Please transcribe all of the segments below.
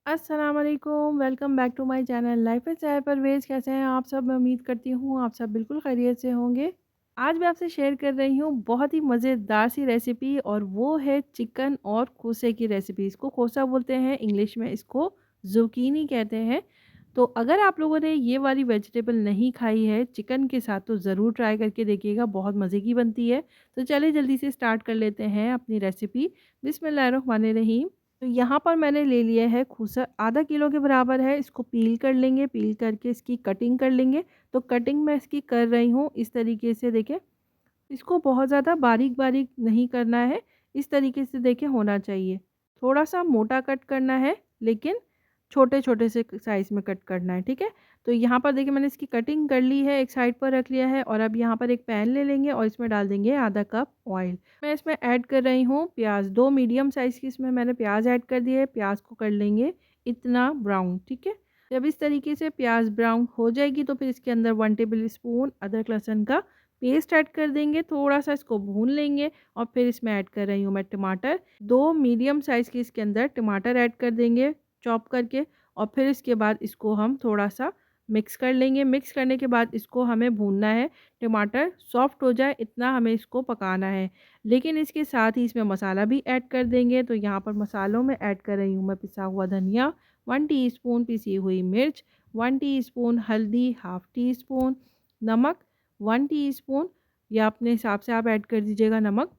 अस्सलाम वालेकुम, welcome back to my channel lifestyle Parvez. कैसे हैं आप सब? मैं उम्मीद करती हूँ आप सब बिल्कुल खैरियत से होंगे। आज मैं आपसे शेयर कर रही हूँ बहुत ही मज़ेदार सी रेसिपी, और वो है चिकन और खोसे की रेसिपी। इसको खोसा बोलते हैं, इंग्लिश में इसको ज़ुकीनी कहते हैं। तो अगर आप लोगों ने ये वाली वेजिटेबल नहीं खाई है चिकन के साथ, तो ज़रूर ट्राई करके देखिएगा, बहुत मज़े की बनती है। तो चलिए जल्दी से स्टार्ट कर लेते हैं अपनी रेसिपी। बिस्मिल्लाहिर्रहमानिर्रहीम। तो यहाँ पर मैंने ले लिया है खूसा, आधा किलो के बराबर है। इसको पील कर लेंगे, पील करके इसकी कटिंग कर लेंगे। तो कटिंग मैं इसकी कर रही हूँ इस तरीके से, देखें। इसको बहुत ज़्यादा बारीक बारीक नहीं करना है, इस तरीके से देखें होना चाहिए। थोड़ा सा मोटा कट करना है, लेकिन छोटे छोटे से साइज़ में कट करना है, ठीक है। तो यहाँ पर देखिए मैंने इसकी कटिंग कर ली है, एक साइड पर रख लिया है। और अब यहाँ पर एक पैन ले लेंगे और इसमें डाल देंगे आधा कप ऑयल। मैं इसमें ऐड कर रही हूँ प्याज, 2 मीडियम साइज़ की इसमें मैंने प्याज ऐड कर दिया है। प्याज को कर लेंगे इतना ब्राउन, ठीक है। जब इस तरीके से प्याज ब्राउन हो जाएगी तो फिर इसके अंदर 1 टेबल स्पून अदरक लहसुन का पेस्ट ऐड कर देंगे। थोड़ा सा इसको भून लेंगे और फिर इसमें ऐड कर रही हूँ मैं टमाटर, 2 मीडियम साइज़ की इसके अंदर टमाटर ऐड कर देंगे चॉप करके। और फिर इसके बाद इसको हम थोड़ा सा मिक्स कर लेंगे। मिक्स करने के बाद इसको हमें भूनना है, टमाटर सॉफ्ट हो जाए इतना हमें इसको पकाना है। लेकिन इसके साथ ही इसमें मसाला भी ऐड कर देंगे। तो यहाँ पर मसालों में ऐड कर रही हूँ मैं पिसा हुआ धनिया, 1 टीस्पून पिसी हुई मिर्च, 1 टीस्पून हल्दी, हाफ़ टी स्पून नमक, 1 टीस्पून, या अपने हिसाब से आप ऐड कर दीजिएगा नमक।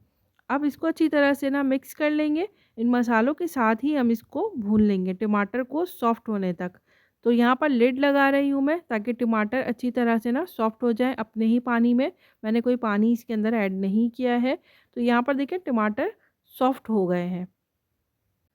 अब इसको अच्छी तरह से ना मिक्स कर लेंगे। इन मसालों के साथ ही हम इसको भून लेंगे टमाटर को सॉफ्ट होने तक। तो यहाँ पर लिड लगा रही हूँ मैं, ताकि टमाटर अच्छी तरह से ना सॉफ्ट हो जाए अपने ही पानी में। मैंने कोई पानी इसके अंदर ऐड नहीं किया है। तो यहाँ पर देखिए टमाटर सॉफ्ट हो गए हैं।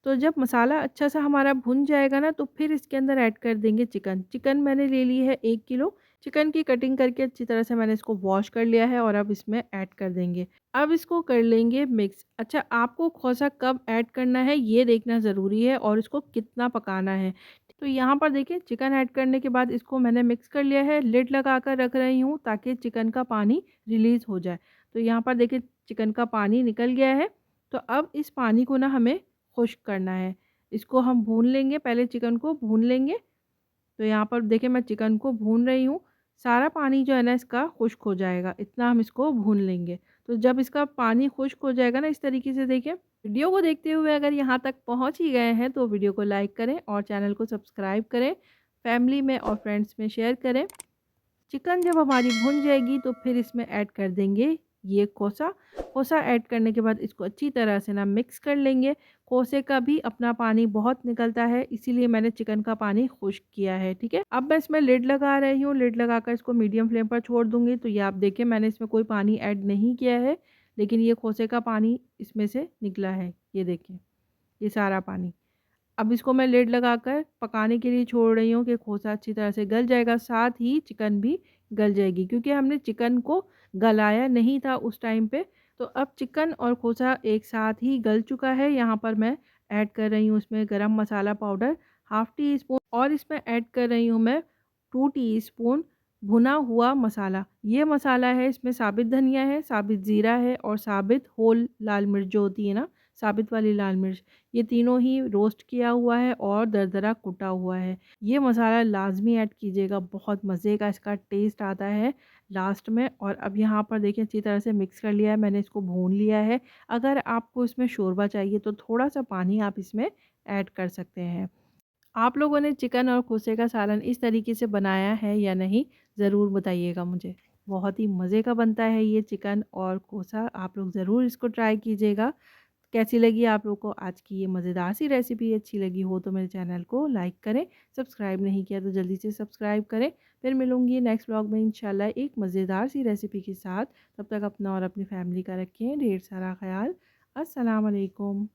तो जब मसाला अच्छा सा हमारा भुन जाएगा ना, तो फिर इसके अंदर ऐड कर देंगे चिकन। चिकन मैंने ले ली है 1 किलो। चिकन की कटिंग करके अच्छी तरह से मैंने इसको वॉश कर लिया है, और अब इसमें ऐड कर देंगे। अब इसको कर लेंगे मिक्स। अच्छा, आपको खोसा कब ऐड करना है ये देखना ज़रूरी है, और इसको कितना पकाना है। तो यहाँ पर देखिए चिकन ऐड करने के बाद इसको मैंने मिक्स कर लिया है। लिड लगा कर रख रही हूँ ताकि चिकन का पानी रिलीज़ हो जाए। तो यहाँ पर देखिए चिकन का पानी निकल गया है। तो अब इस पानी को ना हमें खुश्क करना है। इसको हम भून लेंगे, पहले चिकन को भून लेंगे। तो यहाँ पर देखिए मैं चिकन को भून रही हूँ। सारा पानी जो है ना इसका खुश्क हो जाएगा, इतना हम इसको भून लेंगे। तो जब इसका पानी खुश्क हो जाएगा ना इस तरीके से, देखिए वीडियो को देखते हुए अगर यहाँ तक पहुँच ही गए हैं तो वीडियो को लाइक करें और चैनल को सब्सक्राइब करें, फैमिली में और फ्रेंड्स में शेयर करें। चिकन जब हमारी भुन जाएगी तो फिर इसमें ऐड कर देंगे ये कोसा। कोसा ऐड करने के बाद इसको अच्छी तरह से ना मिक्स कर लेंगे। कोसे का भी अपना पानी बहुत निकलता है, इसीलिए मैंने चिकन का पानी खुश्क किया है, ठीक है। अब मैं इसमें लिड लगा रही हूँ। लिड लगाकर इसको मीडियम फ्लेम पर छोड़ दूंगी। तो ये आप देखें मैंने इसमें कोई पानी ऐड नहीं किया है, लेकिन ये खोसे का पानी इसमें से निकला है, ये देखिए ये सारा पानी। अब इसको मैं लिड लगाकर पकाने के लिए छोड़ रही हूँ कि खोसा अच्छी तरह से गल जाएगा, साथ ही चिकन भी गल जाएगी, क्योंकि हमने चिकन को गलाया नहीं था उस टाइम पे। तो अब चिकन और खोसा एक साथ ही गल चुका है। यहाँ पर मैं ऐड कर रही हूँ इसमें गरम मसाला पाउडर हाफ़ टी स्पून, और इसमें ऐड कर रही हूँ मैं 2 टीस्पून भुना हुआ मसाला। ये मसाला है, इसमें साबित धनिया है, साबित ज़ीरा है, और साबित होल लाल मिर्च जो होती है ना, साबित वाली लाल मिर्च, ये तीनों ही रोस्ट किया हुआ है और दरदरा कुटा हुआ है। ये मसाला लाज़मी ऐड कीजिएगा, बहुत मज़े का इसका टेस्ट आता है लास्ट में। और अब यहाँ पर देखिए अच्छी तरह से मिक्स कर लिया है, मैंने इसको भून लिया है। अगर आपको इसमें शोरबा चाहिए तो थोड़ा-सा पानी आप इसमें ऐड कर सकते हैं। आप लोगों ने चिकन और खोसे का सालन इस तरीके से बनाया है या नहीं, ज़रूर बताइएगा मुझे। बहुत ही मज़े का बनता है ये चिकन और कोसा, आप लोग ज़रूर इसको ट्राई कीजिएगा। कैसी लगी आप लोग को आज की ये मज़ेदार सी रेसिपी? अच्छी लगी हो तो मेरे चैनल को लाइक करें, सब्सक्राइब नहीं किया तो जल्दी से सब्सक्राइब करें। फिर मिलूँगी नेक्स्ट व्लॉग में इंशाल्लाह एक मज़ेदार सी रेसिपी के साथ। तब तक अपना और अपनी फैमिली का रखें ढेर सारा ख़याल। अस्सलाम वालेकुम।